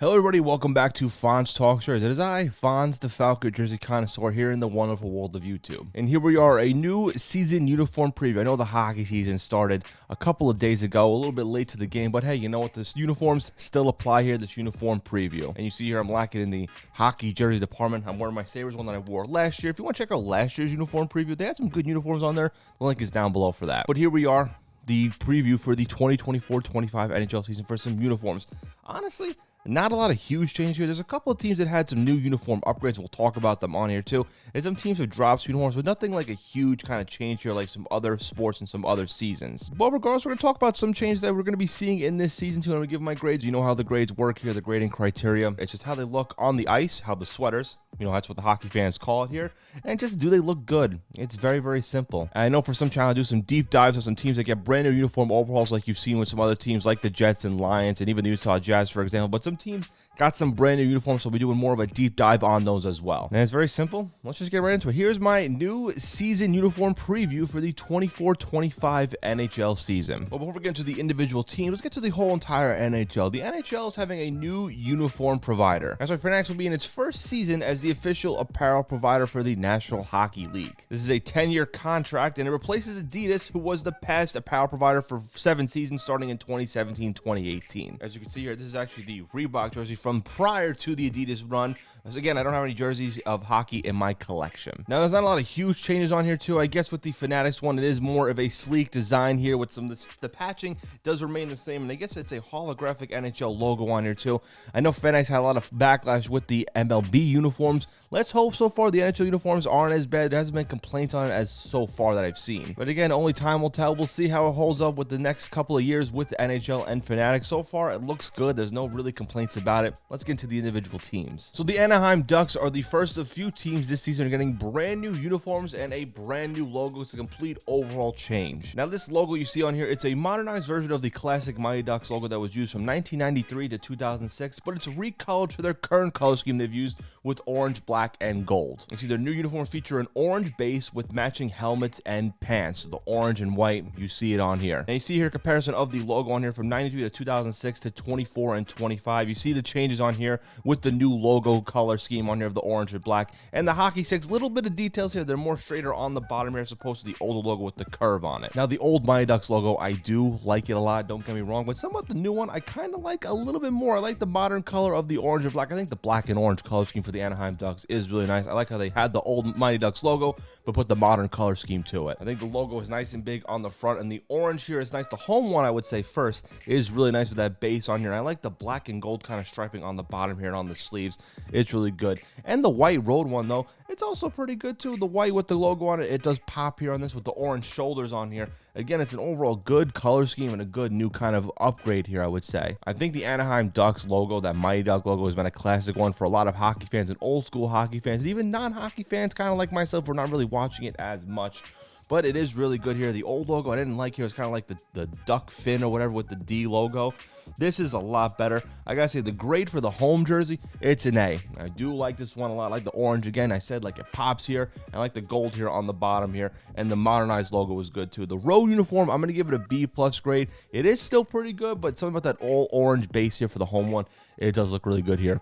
Hello everybody, welcome back to Fonz Talk Shirts. It is I, Fonz the Falcon Jersey Connoisseur, here in the wonderful world of YouTube. And here we are, a new season uniform preview. I know the hockey season started a couple of days ago, a little bit late to the game, but hey, you know what? This uniforms still apply here, this uniform preview. And you see here I'm lacking in the hockey jersey department. I'm wearing my Sabres one that I wore last year. If you want to check out last year's uniform preview, they had some good uniforms on there. The link is down below for that. But here we are, the preview for the 2024-25 NHL season for some uniforms. Honestly, not a lot of huge change here. There's a couple of teams that had some new uniform upgrades. We'll talk about them on here too. And some teams have dropped uniforms, but nothing like a huge kind of change here like some other sports and some other seasons. But regardless, we're going to talk about some changes that we're going to be seeing in this season too. I'm going to give my grades. You know how the grades work here, the grading criteria. It's just how they look on the ice, how the sweaters, that's what the hockey fans call it here. And just do they look good? It's very, very simple. And I know for some channels, I do some deep dives on some teams that get brand new uniform overhauls like you've seen with some other teams like the Jets and Lions and even the Utah Jazz, for example. But some teams got some brand new uniforms, so we'll be doing more of a deep dive on those as well. And it's very simple. Let's just get right into it. Here's my new season uniform preview for the 24-25 NHL season. But before we get into the individual teams, let's get to the whole entire NHL. The NHL is having a new uniform provider. That's why Fanatics will be in its first season as the official apparel provider for the National Hockey League. This is a 10-year contract, and it replaces Adidas, who was the past apparel provider for 7 seasons starting in 2017-2018. As you can see here, this is actually the Reebok jersey from prior to the Adidas run. As again, I don't have any jerseys of hockey in my collection. Now, there's not a lot of huge changes on here too. I guess with the Fanatics one, it is more of a sleek design here with some the patching does remain the same, and I guess it's a holographic NHL logo on here too. I know Fanatics had a lot of backlash with the MLB uniforms. Let's hope so far the NHL uniforms aren't as bad. There hasn't been complaints on it as so far that I've seen. But again, only time will tell. We'll see how it holds up with the next couple of years with the NHL and Fanatics. So far, it looks good. There's no really complaints about it. Let's get into the individual teams. So the Anaheim Ducks are the first of few teams this season getting brand new uniforms and a brand new logo. It's a complete overall change. Now this logo you see on here, it's a modernized version of the classic Mighty Ducks logo that was used from 1993 to 2006, but it's recolored to their current color scheme they've used with orange, black, and gold. You see their new uniforms feature an orange base with matching helmets and pants. The orange and white, you see it on here. And you see here a comparison of the logo on here from 93 to 2006 to 24 and 25. You see the changes on here with the new logo color scheme on here of the orange and black, and the hockey sticks, little bit of details here. They're more straighter on the bottom here as opposed to the older logo with the curve on it. Now the old Mighty Ducks logo, I do like it a lot, don't get me wrong, but somewhat the new one I kind of like a little bit more. I like the modern color of the orange and black. I think the black and orange color scheme for the Anaheim Ducks is really nice. I like how they had the old Mighty Ducks logo but put the modern color scheme to it. I think the logo is nice and big on the front, and the orange here is nice. The home one, I would say first, is really nice with that base on here. I like the black and gold kind of striping on the bottom here and on the sleeves. It's really good. And the white road one though, it's also pretty good too. The white with the logo on it, it does pop here on this with the orange shoulders on here. Again, it's an overall good color scheme and a good new kind of upgrade here, I would say. I think the Anaheim Ducks logo, that Mighty Duck logo, has been a classic one for a lot of hockey fans and old school hockey fans, and even non-hockey fans kind of like myself. We're not really watching it as much, but it is really good here. The old logo I didn't like here. It's kind of like the duck fin or whatever with the D logo. This is a lot better. I gotta say, the grade for the home jersey, it's an A. I do like this one a lot. I like the orange again. I said like it pops here. I like the gold here on the bottom here, and the modernized logo is good too. The road uniform, I'm gonna give it a B+ grade. It is still pretty good, but something about that all orange base here for the home one, it does look really good here.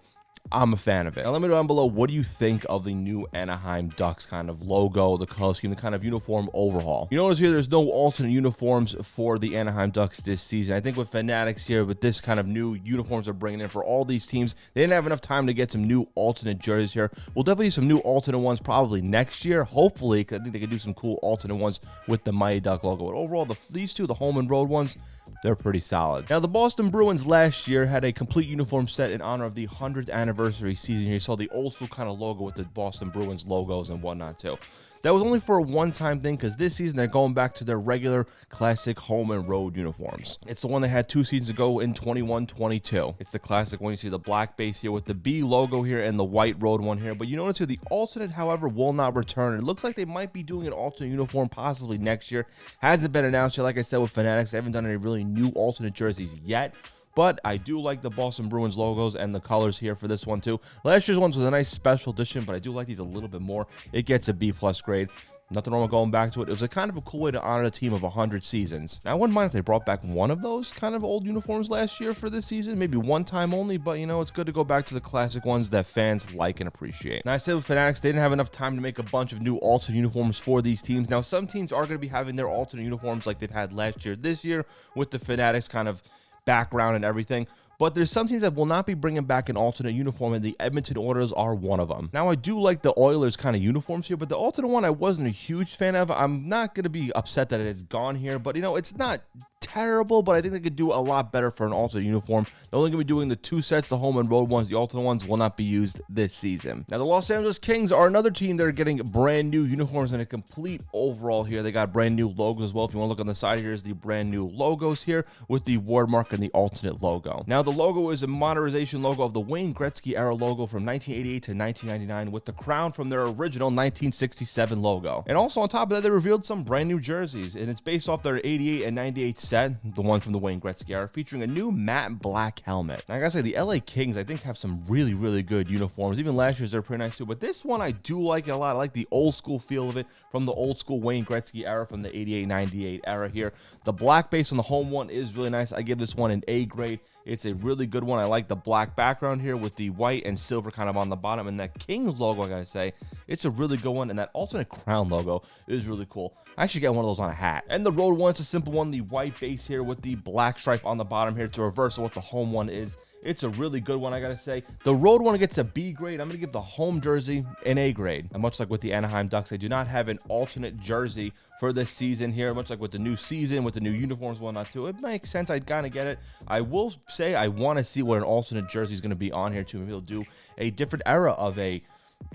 I'm a fan of it. Now let me know down below, what do you think of the new Anaheim Ducks kind of logo, the color scheme, the kind of uniform overhaul? You notice here there's no alternate uniforms for the Anaheim Ducks this season. I think with Fanatics here, with this kind of new uniforms they're bringing in for all these teams, they didn't have enough time to get some new alternate jerseys here. We'll definitely see some new alternate ones probably next year, hopefully, because I think they could do some cool alternate ones with the Mighty Duck logo. But overall, these two, the home and road ones, they're pretty solid. Now, the Boston Bruins last year had a complete uniform set in honor of the 100th anniversary season here. You saw the old school kind of logo with the Boston Bruins logos and whatnot too. That was only for a one-time thing, because this season they're going back to their regular classic home and road uniforms. It's the one they had 2 seasons ago in 21-22. It's the classic one. You see the black base here with the B logo here and the white road one here. But you notice here the alternate, however, will not return. It looks like they might be doing an alternate uniform possibly next year. Hasn't been announced yet. Like I said with Fanatics, they haven't done any really new alternate jerseys yet. But I do like the Boston Bruins logos and the colors here for this one too. Last year's one was a nice special edition, but I do like these a little bit more. It gets a B+ grade. Nothing wrong with going back to it. It was a kind of a cool way to honor the team of 100 seasons. Now, I wouldn't mind if they brought back one of those kind of old uniforms last year for this season, maybe one time only, but you know, it's good to go back to the classic ones that fans like and appreciate. Now, I said with Fanatics, they didn't have enough time to make a bunch of new alternate uniforms for these teams. Now, some teams are going to be having their alternate uniforms like they've had last year, this year, with the Fanatics kind of background and everything. But there's some teams that will not be bringing back an alternate uniform, and the Edmonton Oilers are one of them. Now, I do like the Oilers kind of uniforms here, but the alternate one I wasn't a huge fan of. I'm not going to be upset that it is gone here, but, you know, it's not terrible, but I think they could do a lot better for an alternate uniform. They're only going to be doing the 2 sets, the home and road ones. The alternate ones will not be used this season. Now, the Los Angeles Kings are another team that are getting brand new uniforms and a complete overall here. They got brand new logos as well. If you want to look on the side, here's the brand new logos here with the word mark and the alternate logo. Now, the logo is a modernization logo of the Wayne Gretzky era logo from 1988 to 1999 with the crown from their original 1967 logo. And also on top of that, they revealed some brand new jerseys, and it's based off their 88 and 98 set, the one from the Wayne Gretzky era, featuring a new matte black helmet. Now, I gotta say, the LA Kings, I think, have some really, really good uniforms. Even last year's, they're pretty nice too, but this one, I do like it a lot. I like the old school feel of it from the old school Wayne Gretzky era, from the 88-98 era here. The black base on the home one is really nice. I give this one an A grade. It's a really good one. I like the black background here with the white and silver kind of on the bottom, and that Kings logo, I gotta say, it's a really good one, and that alternate crown logo is really cool. I should get one of those on a hat. And the road one, it's a simple one, the white base here with the black stripe on the bottom here to reverse what the home one is. It's a really good one, I gotta say. The road one gets a B grade. I'm gonna give the home jersey an A grade. And much like with the Anaheim Ducks, they do not have an alternate jersey for this season here, much like with the new season, with the new uniforms and whatnot too. It makes sense. I kind of get it. I will say I want to see what an alternate jersey is going to be on here too. Maybe they'll do a different era of a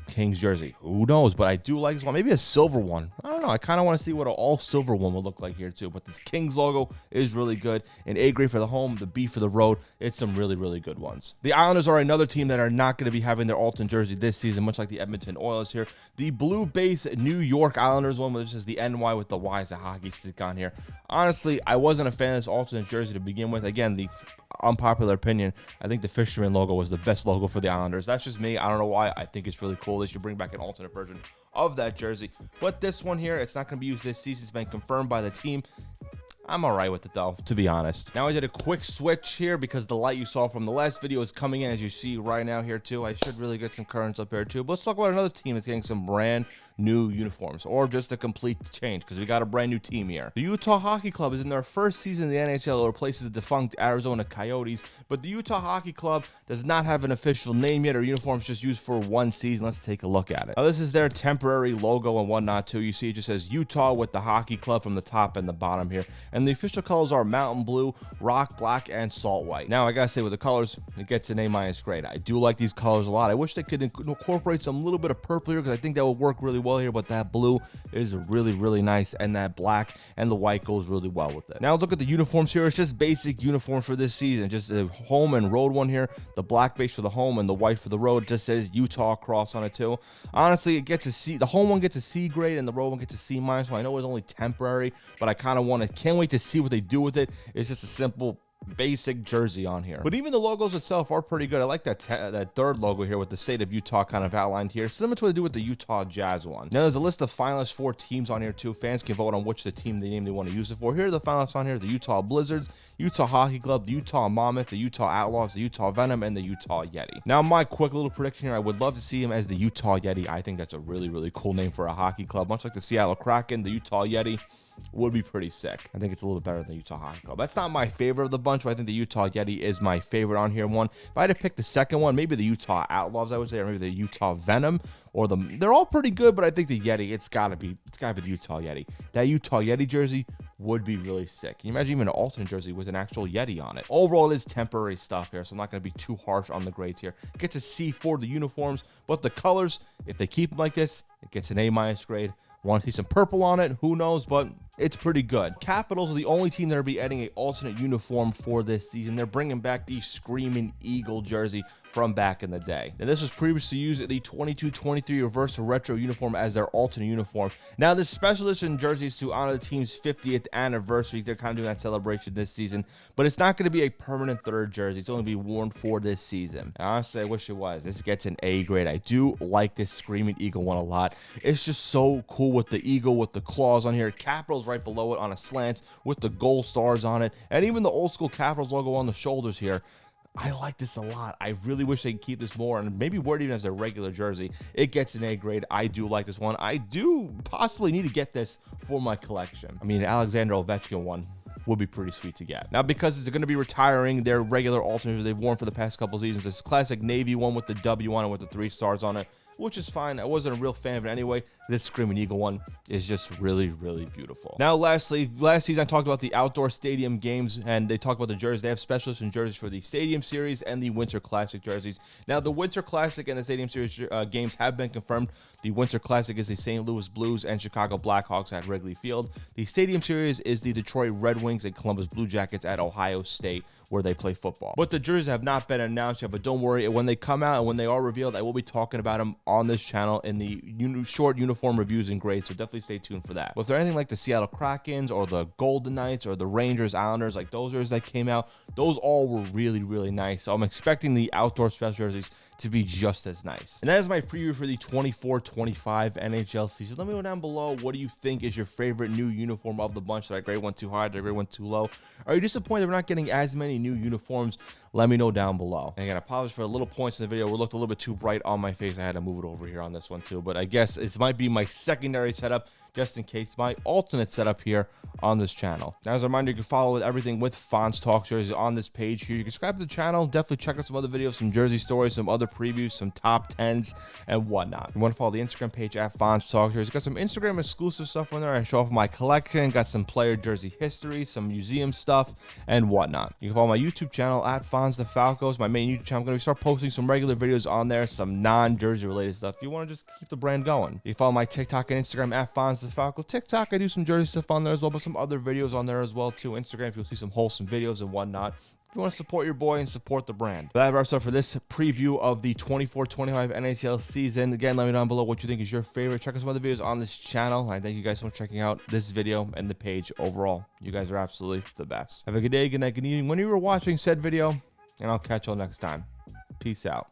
Kings jersey. Who knows? But I do like this one. Maybe a silver one. I don't know. I kind of want to see what an all silver one will look like here too. But this Kings logo is really good. An A grade for the home, the B for the road. It's some really, really good ones. The Islanders are another team that are not going to be having their alternate jersey this season, much like the Edmonton Oilers here. The blue base New York Islanders one, which is the NY with the Y as a hockey stick on here. Honestly, I wasn't a fan of this alternate jersey to begin with. Again, the unpopular opinion, I think the fisherman logo was the best logo for the Islanders. That's just me. I don't know why. I think it's really cool. They should bring back an alternate version of that jersey. But this one here, it's not going to be used this season. It's been confirmed by the team. I'm all right with it though, to be honest. Now I did a quick switch here because the light you saw from the last video is coming in, as you see right now here too. I should really get some currents up here too. But let's talk about another team that's getting some brand new uniforms, or just a complete change, because we got a brand new team here. The Utah Hockey Club is in their first season in the NHL. It replaces the defunct Arizona Coyotes, but the Utah Hockey Club does not have an official name yet, or uniforms just used for one season. Let's take a look at it. Now, this is their temporary logo and whatnot too. You see it just says Utah with the Hockey Club from the top and the bottom here, and the official colors are mountain blue, rock black, and salt white. Now, I gotta say, with the colors, it gets an A- grade. I do like these colors a lot. I wish they could incorporate some little bit of purple here, because I think that would work really well here, but that blue is really, really nice, and that black and the white goes really well with it. Now look at the uniforms here. It's just basic uniforms for this season, just a home and road one here, the black base for the home and the white for the road. It just says Utah across on it too. Honestly, it gets a C. The home one gets a C grade and the road one gets a C-. So I know it's only temporary, but I kind of can't wait to see what they do with it. It's just a simple basic jersey on here, but even the logos itself are pretty good. I like that third logo here with the state of Utah kind of outlined here, similar to what they do with the Utah Jazz one. Now there's a list of finalists for teams on here too. Fans can vote on which team they want to use it for. Here are the finalists on here: the Utah Blizzards, Utah Hockey Club, the Utah Mammoth, the Utah Outlaws, the Utah Venom, and the Utah Yeti. Now my quick little prediction here: I would love to see him as the Utah Yeti. I think that's a really, really cool name for a hockey club, much like the Seattle Kraken. The Utah Yeti would be pretty sick. I think it's a little better than the Utah Hockey Club. That's not my favorite of the bunch, but I think the Utah Yeti is my favorite on here one. If I had to pick the second one, maybe the Utah Outlaws, I would say, or maybe the Utah Venom, or they're all pretty good, but I think the Yeti, it's gotta be the Utah Yeti. That Utah Yeti jersey would be really sick. Can you imagine even an alternate jersey with an actual Yeti on it? Overall, it is temporary stuff here, so I'm not going to be too harsh on the grades here. It gets a C for the uniforms, but the colors, if they keep them like this, it gets an A- grade. Want to see some purple on it? Who knows? But it's pretty good. Capitals are the only team that will be adding an alternate uniform for this season. They're bringing back the Screaming Eagle jersey from back in the day. And this was previously used in the 22-23 reverse retro uniform as their alternate uniform. Now, this special edition jersey is to honor the team's 50th anniversary. They're kind of doing that celebration this season, but it's not going to be a permanent third jersey. It's only going to be worn for this season. And honestly, I wish it was. This gets an A grade. I do like this Screaming Eagle one a lot. It's just so cool with the eagle, with the claws on here. Capitals right below it on a slant with the gold stars on it, and even the old school Capitals logo on the shoulders here. I like this a lot. I really wish they could keep this more and maybe wear it even as a regular jersey. It gets an A grade. I do like this one. I do possibly need to get this for my collection. I mean, Alexander Ovechkin one would be pretty sweet to get. Now, because it's going to be retiring their regular alternates they've worn for the past couple seasons, this classic navy one with the W on it with the 3 stars on it, which is fine. I wasn't a real fan of it anyway. This Screaming Eagle one is just really, really beautiful. Now, lastly, last season I talked about the outdoor stadium games, and they talked about the jerseys. They have special edition jerseys for the Stadium Series and the Winter Classic jerseys. Now, the Winter Classic and the Stadium Series games have been confirmed. The Winter Classic is the St. Louis Blues and Chicago Blackhawks at Wrigley Field. The Stadium Series is the Detroit Red Wings and Columbus Blue Jackets at Ohio State, where they play football. But the jerseys have not been announced yet, but don't worry. When they come out and when they are revealed, I will be talking about them on this channel in the short uniform reviews and grades, so definitely stay tuned for that. But if they're anything like the Seattle Krakens or the Golden Knights or the Rangers, Islanders, like those jerseys that came out, those all were really, really nice. So I'm expecting the outdoor special jerseys to be just as nice. And that is my preview for the 24-25 NHL season. Let me know down below, what do you think is your favorite new uniform of the bunch? Did I grade one too high? Did I grade one too low? Are you disappointed we're not getting as many new uniforms? Let me know down below. And again, I apologize for the little points in the video. It looked a little bit too bright on my face. I had to move it over here on this one too, but I guess this might be my secondary setup, just in case, my alternate setup here on this channel. Now, as a reminder, you can follow everything with Fonz Talk Jerseys on this page here. You can subscribe to the channel. Definitely check out some other videos, some jersey stories, some other previews, some top 10s, and whatnot. You want to follow the Instagram page at Fonz Talk Jerseys. Got some Instagram exclusive stuff on there. I show off my collection. Got some player jersey history, some museum stuff, and whatnot. You can follow my YouTube channel at Fonz the Falcos. My main YouTube channel. I'm going to start posting some regular videos on there, some non-jersey related stuff. If you want to just keep the brand going. You can follow my TikTok and Instagram at Fonz the Falco. TikTok, I do some jersey stuff on there as well, but some other videos on there as well too. Instagram, you'll see some wholesome videos and whatnot. If you want to support your boy and support the brand. But that wraps up for this preview of the 24-25 NHL season. Again, let me know down below what you think is your favorite. Check out some other videos on this channel. I thank you guys so much for checking out this video and the page overall. You guys are absolutely the best. Have a good day, good night, good evening when you were watching said video, and I'll catch y'all next time. Peace out.